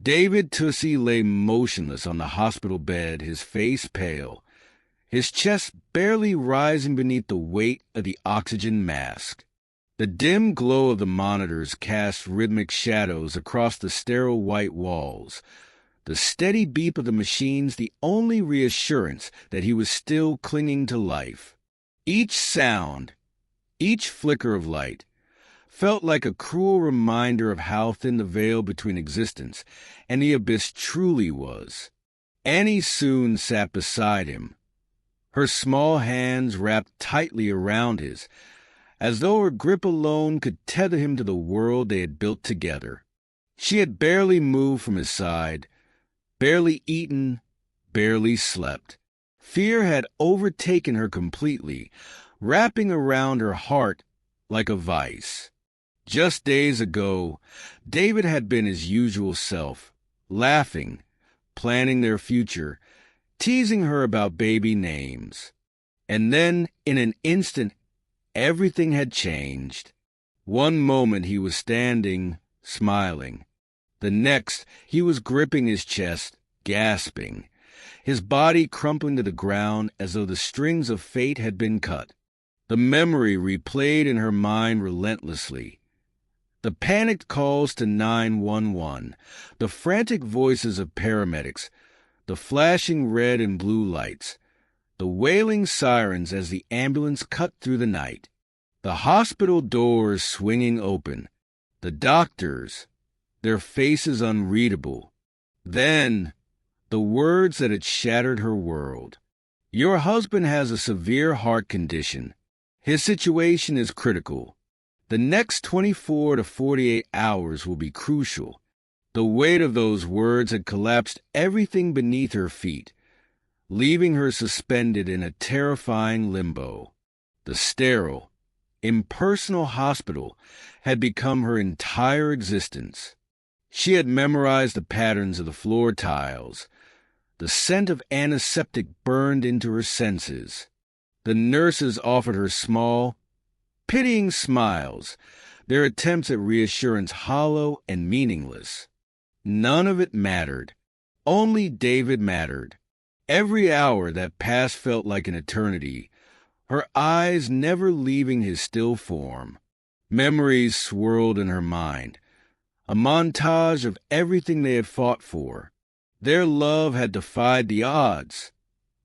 David Tussie lay motionless on the hospital bed, his face pale, his chest barely rising beneath the weight of the oxygen mask. The dim glow of the monitors cast rhythmic shadows across the sterile white walls, the steady beep of the machines the only reassurance that he was still clinging to life. Each sound, each flicker of light, felt like a cruel reminder of how thin the veil between existence and the abyss truly was. Annie soon sat beside him, her small hands wrapped tightly around his, as though her grip alone could tether him to the world they had built together. She had barely moved from his side, barely eaten, barely slept. Fear had overtaken her completely, wrapping around her heart like a vice. Just days ago, David had been his usual self, laughing, planning their future, teasing her about baby names. And then, in an instant, everything had changed. One moment he was standing, smiling. The next, he was gripping his chest, gasping, his body crumpling to the ground as though the strings of fate had been cut. The memory replayed in her mind relentlessly. The panicked calls to 911, the frantic voices of paramedics, the flashing red and blue lights, the wailing sirens as the ambulance cut through the night, the hospital doors swinging open, the doctors, their faces unreadable. Then, the words that had shattered her world. Your husband has a severe heart condition. His situation is critical. The next 24 to 48 hours will be crucial. The weight of those words had collapsed everything beneath her feet, leaving her suspended in a terrifying limbo. The sterile, impersonal hospital had become her entire existence. She had memorized the patterns of the floor tiles. The scent of antiseptic burned into her senses. The nurses offered her small, pitying smiles, their attempts at reassurance hollow and meaningless. None of it mattered. Only David mattered. Every hour that passed felt like an eternity, her eyes never leaving his still form. Memories swirled in her mind, a montage of everything they had fought for. Their love had defied the odds.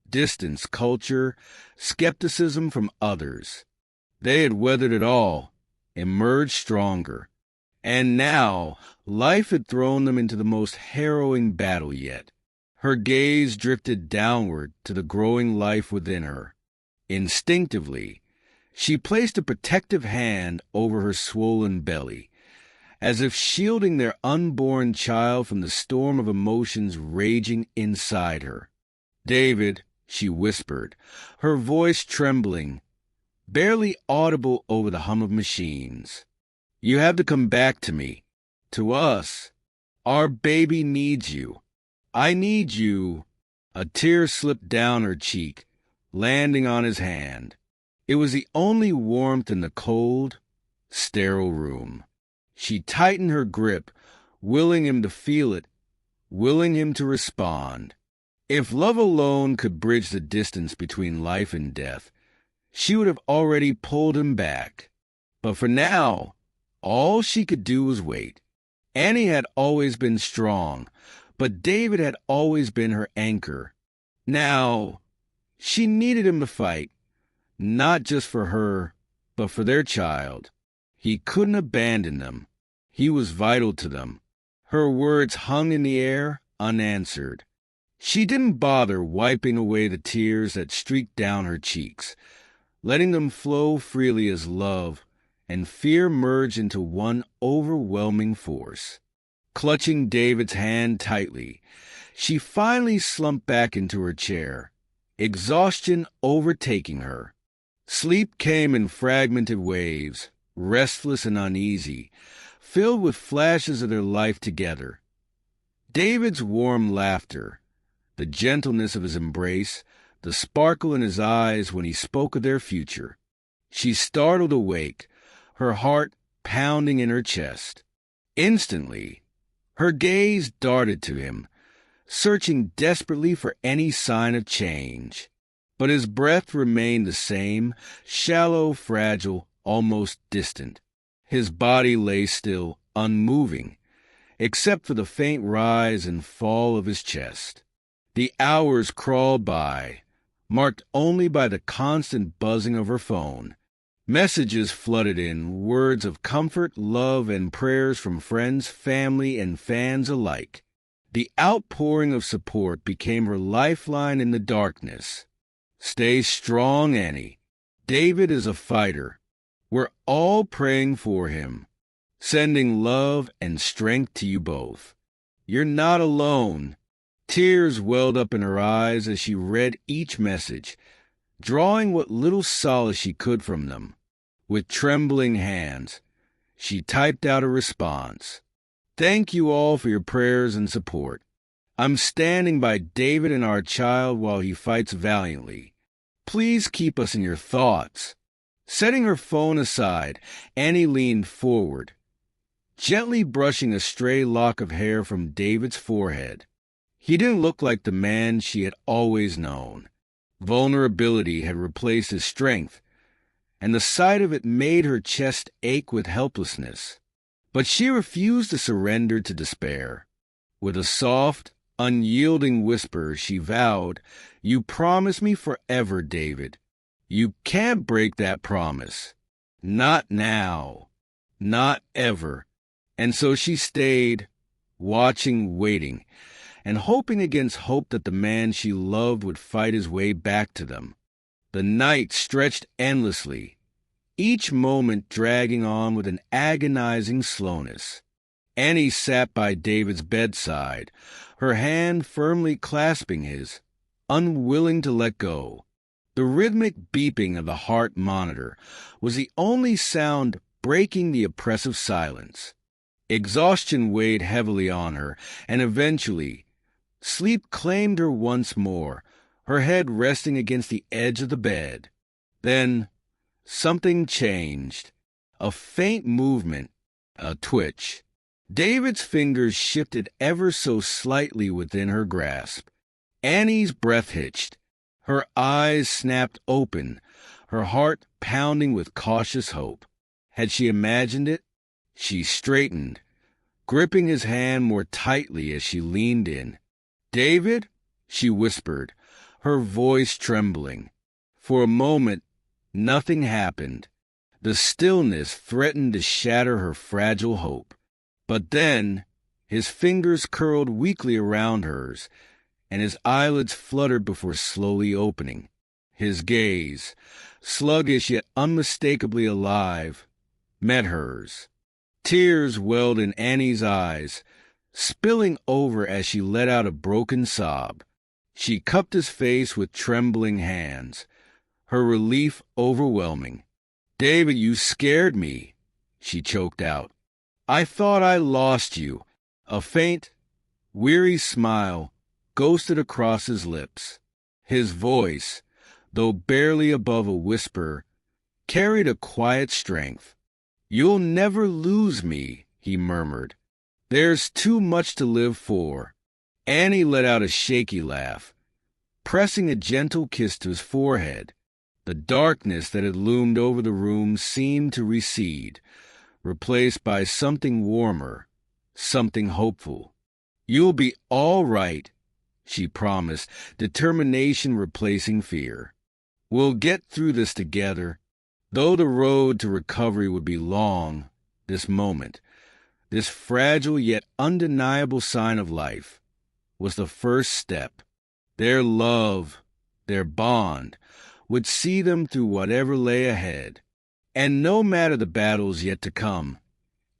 Distance, culture, skepticism from others. They had weathered it all, emerged stronger. And now, life had thrown them into the most harrowing battle yet. Her gaze drifted downward to the growing life within her. Instinctively, she placed a protective hand over her swollen belly, as if shielding their unborn child from the storm of emotions raging inside her. "David," she whispered, her voice trembling, barely audible over the hum of machines. "You have to come back to me, to us. Our baby needs you. I need you." A tear slipped down her cheek, landing on his hand. It was the only warmth in the cold, sterile room. She tightened her grip, willing him to feel it, willing him to respond. If love alone could bridge the distance between life and death, she would have already pulled him back. But for now, all she could do was wait. Annie had always been strong, but David had always been her anchor. Now, she needed him to fight, not just for her, but for their child. He couldn't abandon them. He was vital to them. Her words hung in the air, unanswered. She didn't bother wiping away the tears that streaked down her cheeks, letting them flow freely as love and fear merged into one overwhelming force. Clutching David's hand tightly, she finally slumped back into her chair, exhaustion overtaking her. Sleep came in fragmented waves, restless and uneasy, filled with flashes of their life together. David's warm laughter, the gentleness of his embrace, the sparkle in his eyes when he spoke of their future. She startled awake, her heart pounding in her chest. Instantly, Her gaze darted to him, searching desperately for any sign of change. But his breath remained the same, shallow, fragile, almost distant. His body lay still, unmoving, except for the faint rise and fall of his chest. The hours crawled by, marked only by the constant buzzing of her phone. Messages flooded in, words of comfort, love, and prayers from friends, family, and fans alike. The outpouring of support became her lifeline in the darkness. Stay strong, Annie. David is a fighter. We're all praying for him, sending love and strength to you both. You're not alone. Tears welled up in her eyes as she read each message, drawing what little solace she could from them. With trembling hands, she typed out a response. Thank you all for your prayers and support. I'm standing by David and our child while he fights valiantly. Please keep us in your thoughts. Setting her phone aside, Annie leaned forward, gently brushing a stray lock of hair from David's forehead. He didn't look like the man she had always known. Vulnerability had replaced his strength, and the sight of it made her chest ache with helplessness. But she refused to surrender to despair. With a soft, unyielding whisper, she vowed, "You promise me forever, David. You can't break that promise. Not now. Not ever." And so she stayed, watching, waiting, and hoping against hope that the man she loved would fight his way back to them. The night stretched endlessly, each moment dragging on with an agonizing slowness. Annie sat by David's bedside, her hand firmly clasping his, unwilling to let go. The rhythmic beeping of the heart monitor was the only sound breaking the oppressive silence. Exhaustion weighed heavily on her, and eventually, sleep claimed her once more, her head resting against the edge of the bed. Then, something changed. A faint movement, a twitch. David's fingers shifted ever so slightly within her grasp. Annie's breath hitched. Her eyes snapped open, her heart pounding with cautious hope. Had she imagined it? She straightened, gripping his hand more tightly as she leaned in. "David?" she whispered, her voice trembling. For a moment, nothing happened. The stillness threatened to shatter her fragile hope. But then, his fingers curled weakly around hers, and his eyelids fluttered before slowly opening. His gaze, sluggish yet unmistakably alive, met hers. Tears welled in Annie's eyes, spilling over as she let out a broken sob. She cupped his face with trembling hands, her relief overwhelming. "David, you scared me," she choked out. "I thought I lost you." A faint, weary smile ghosted across his lips. His voice, though barely above a whisper, carried a quiet strength. "You'll never lose me," he murmured. "There's too much to live for." Annie let out a shaky laugh, pressing a gentle kiss to his forehead. The darkness that had loomed over the room seemed to recede, replaced by something warmer, something hopeful. "You'll be all right," she promised, determination replacing fear. "We'll get through this together." Though the road to recovery would be long, this moment, this fragile yet undeniable sign of life, was the first step. Their love, their bond, would see them through whatever lay ahead. And no matter the battles yet to come,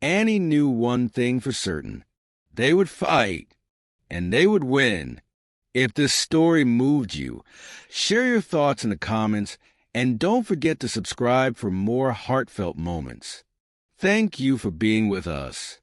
Annie knew one thing for certain. They would fight, and they would win. If this story moved you, share your thoughts in the comments, and don't forget to subscribe for more heartfelt moments. Thank you for being with us.